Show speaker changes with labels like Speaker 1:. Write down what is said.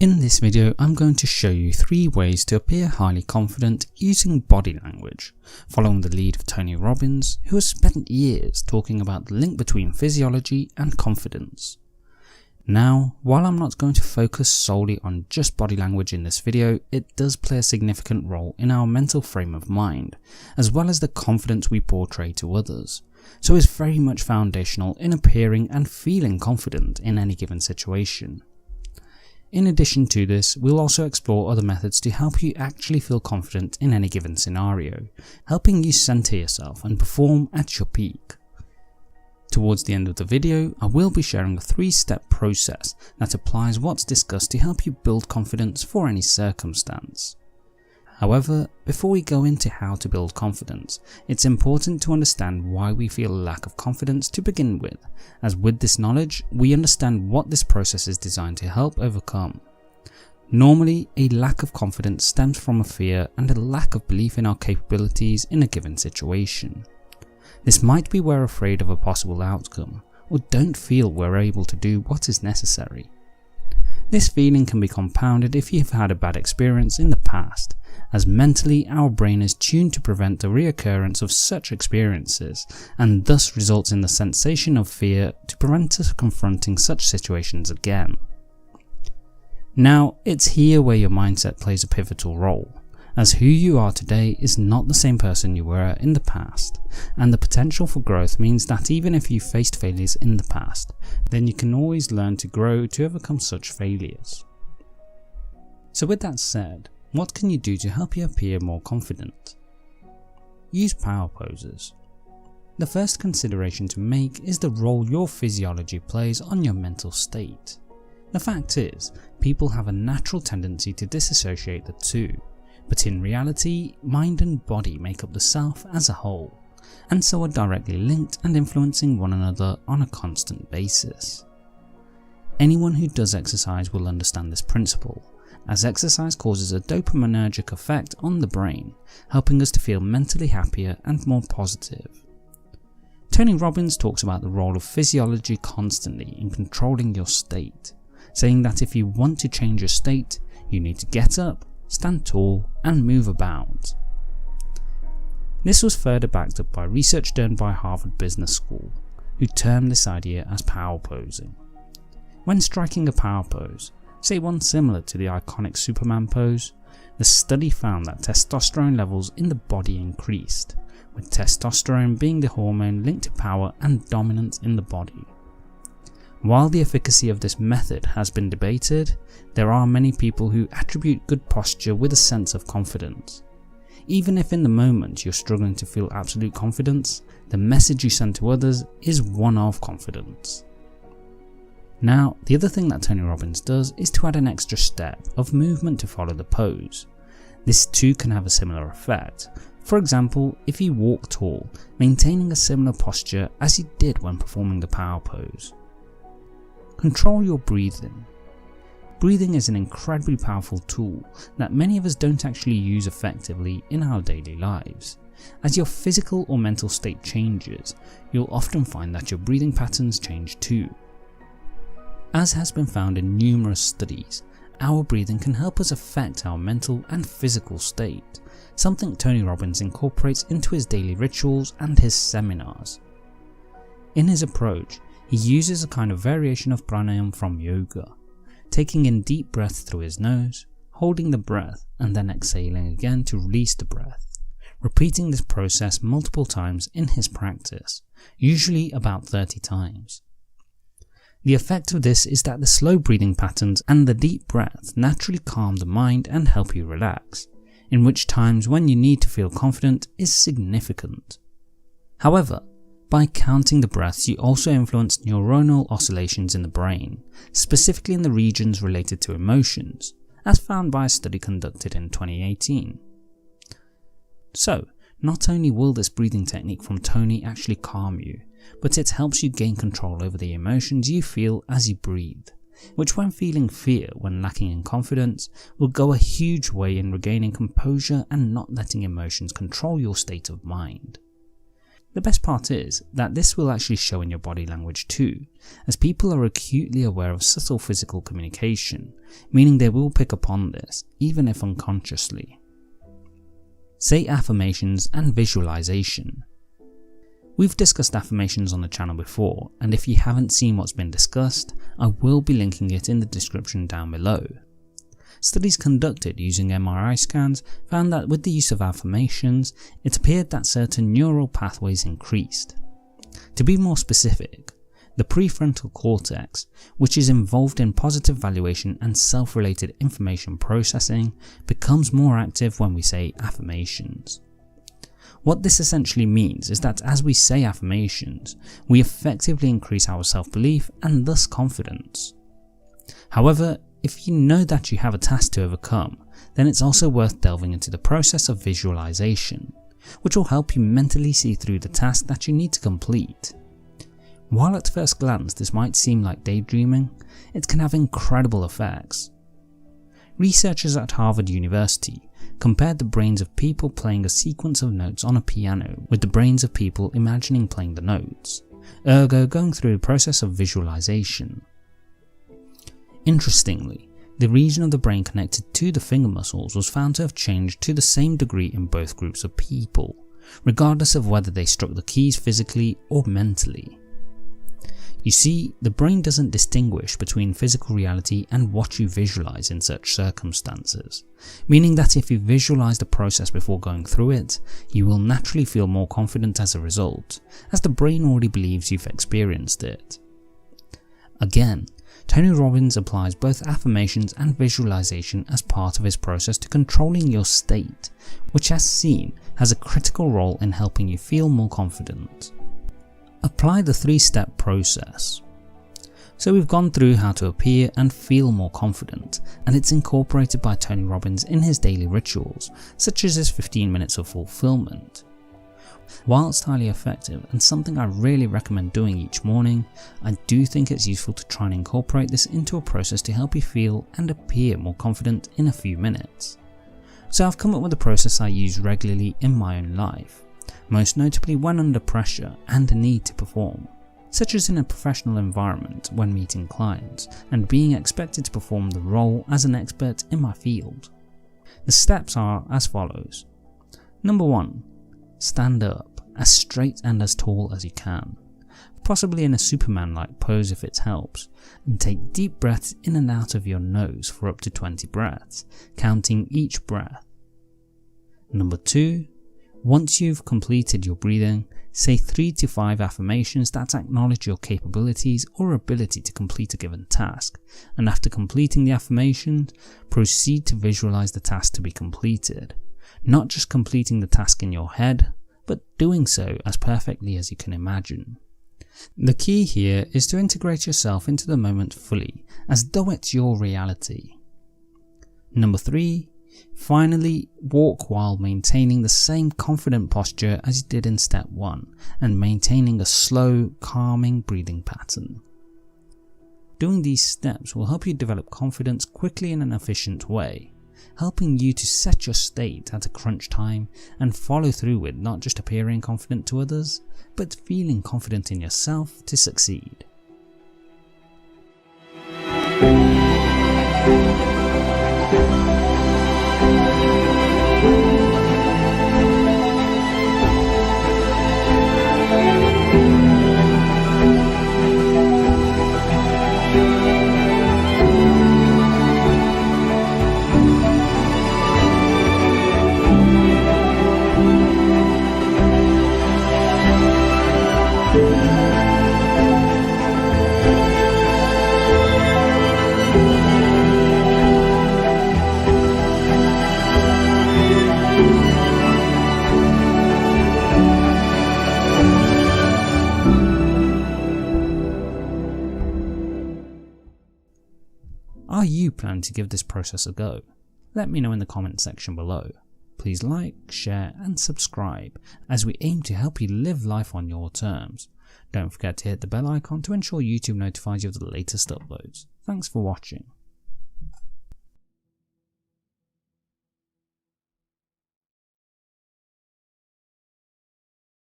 Speaker 1: In this video, I'm going to show you 3 ways to appear highly confident using body language, following the lead of Tony Robbins, who has spent years talking about the link between physiology and confidence. Now, while I'm not going to focus solely on just body language in this video, it does play a significant role in our mental frame of mind, as well as the confidence we portray to others, so it's very much foundational in appearing and feeling confident in any given situation. In addition to this, we'll also explore other methods to help you actually feel confident in any given scenario, helping you center yourself and perform at your peak. Towards the end of the video, I will be sharing a 3-step process that applies what's discussed to help you build confidence for any circumstance. However, before we go into how to build confidence, it's important to understand why we feel a lack of confidence to begin with, as with this knowledge, we understand what this process is designed to help overcome. Normally, a lack of confidence stems from a fear and a lack of belief in our capabilities in a given situation. This might be we're afraid of a possible outcome, or don't feel we're able to do what is necessary. This feeling can be compounded if you've had a bad experience in the past, as mentally our brain is tuned to prevent the reoccurrence of such experiences, and thus results in the sensation of fear to prevent us confronting such situations again. Now, it's here where your mindset plays a pivotal role, as who you are today is not the same person you were in the past, and the potential for growth means that even if you faced failures in the past, then you can always learn to grow to overcome such failures. So with that said, what can you do to help you appear more confident? Use power poses. The first consideration to make is the role your physiology plays on your mental state. The fact is, people have a natural tendency to disassociate the two, but in reality, mind and body make up the self as a whole, and so are directly linked and influencing one another on a constant basis. Anyone who does exercise will understand this principle, as exercise causes a dopaminergic effect on the brain, helping us to feel mentally happier and more positive. Tony Robbins talks about the role of physiology constantly in controlling your state, saying that if you want to change your state, you need to get up, stand tall, and move about. This was further backed up by research done by Harvard Business School, who termed this idea as power posing. When striking a power pose, say one similar to the iconic Superman pose, the study found that testosterone levels in the body increased, with testosterone being the hormone linked to power and dominance in the body. While the efficacy of this method has been debated, there are many people who attribute good posture with a sense of confidence. Even if in the moment you're struggling to feel absolute confidence, the message you send to others is one of confidence. Now, the other thing that Tony Robbins does is to add an extra step of movement to follow the pose. This too can have a similar effect. For example, if you walk tall, maintaining a similar posture as you did when performing the power pose. Control your breathing. Breathing is an incredibly powerful tool that many of us don't actually use effectively in our daily lives. As your physical or mental state changes, you'll often find that your breathing patterns change too. As has been found in numerous studies, our breathing can help us affect our mental and physical state, something Tony Robbins incorporates into his daily rituals and his seminars. In his approach, he uses a kind of variation of pranayama from yoga, taking in deep breaths through his nose, holding the breath and then exhaling again to release the breath, repeating this process multiple times in his practice, usually about 30 times. The effect of this is that the slow breathing patterns and the deep breath naturally calm the mind and help you relax, in which times when you need to feel confident is significant. However, by counting the breaths, you also influence neuronal oscillations in the brain, specifically in the regions related to emotions, as found by a study conducted in 2018. So, not only will this breathing technique from Tony actually calm you, but it helps you gain control over the emotions you feel as you breathe, which when feeling fear when lacking in confidence will go a huge way in regaining composure and not letting emotions control your state of mind. The best part is that this will actually show in your body language too, as people are acutely aware of subtle physical communication, meaning they will pick up on this, even if unconsciously. Say affirmations and visualization. We've discussed affirmations on the channel before, and if you haven't seen what's been discussed, I will be linking it in the description down below. Studies conducted using MRI scans found that with the use of affirmations, it appeared that certain neural pathways increased. To be more specific, the prefrontal cortex, which is involved in positive valuation and self-related information processing, becomes more active when we say affirmations. What this essentially means is that as we say affirmations, we effectively increase our self-belief and thus confidence. However, if you know that you have a task to overcome, then it's also worth delving into the process of visualization, which will help you mentally see through the task that you need to complete. While at first glance this might seem like daydreaming, it can have incredible effects. Researchers at Harvard University compared the brains of people playing a sequence of notes on a piano with the brains of people imagining playing the notes, ergo going through the process of visualization. Interestingly, the region of the brain connected to the finger muscles was found to have changed to the same degree in both groups of people, regardless of whether they struck the keys physically or mentally. You see, the brain doesn't distinguish between physical reality and what you visualize in such circumstances, meaning that if you visualize the process before going through it, you will naturally feel more confident as a result, as the brain already believes you've experienced it. Again, Tony Robbins applies both affirmations and visualization as part of his process to controlling your state, which as seen has a critical role in helping you feel more confident. Apply the 3-step process. So we've gone through how to appear and feel more confident, and it's incorporated by Tony Robbins in his daily rituals, such as his 15 minutes of fulfillment. Whilst highly effective and something I really recommend doing each morning, I do think it's useful to try and incorporate this into a process to help you feel and appear more confident in a few minutes. So I've come up with a process I use regularly in my own life, most notably when under pressure and a need to perform, such as in a professional environment when meeting clients and being expected to perform the role as an expert in my field. The steps are as follows. Number 1. Stand up, as straight and as tall as you can, possibly in a Superman-like pose if it helps, and take deep breaths in and out of your nose for up to 20 breaths, counting each breath. Number 2. Once you've completed your breathing, say 3 to 5 affirmations that acknowledge your capabilities or ability to complete a given task, and after completing the affirmations, proceed to visualize the task to be completed. Not just completing the task in your head, but doing so as perfectly as you can imagine. The key here is to integrate yourself into the moment fully, as though it's your reality. Number 3. Finally, walk while maintaining the same confident posture as you did in step 1, and maintaining a slow, calming breathing pattern. Doing these steps will help you develop confidence quickly in an efficient way, helping you to set your state at a crunch time and follow through with not just appearing confident to others, but feeling confident in yourself to succeed. Are you planning to give this process a go? Let me know in the comment section below. Please like, share and subscribe as we aim to help you live life on your terms. Don't forget to hit the bell icon to ensure YouTube notifies you of the latest uploads. Thanks for watching.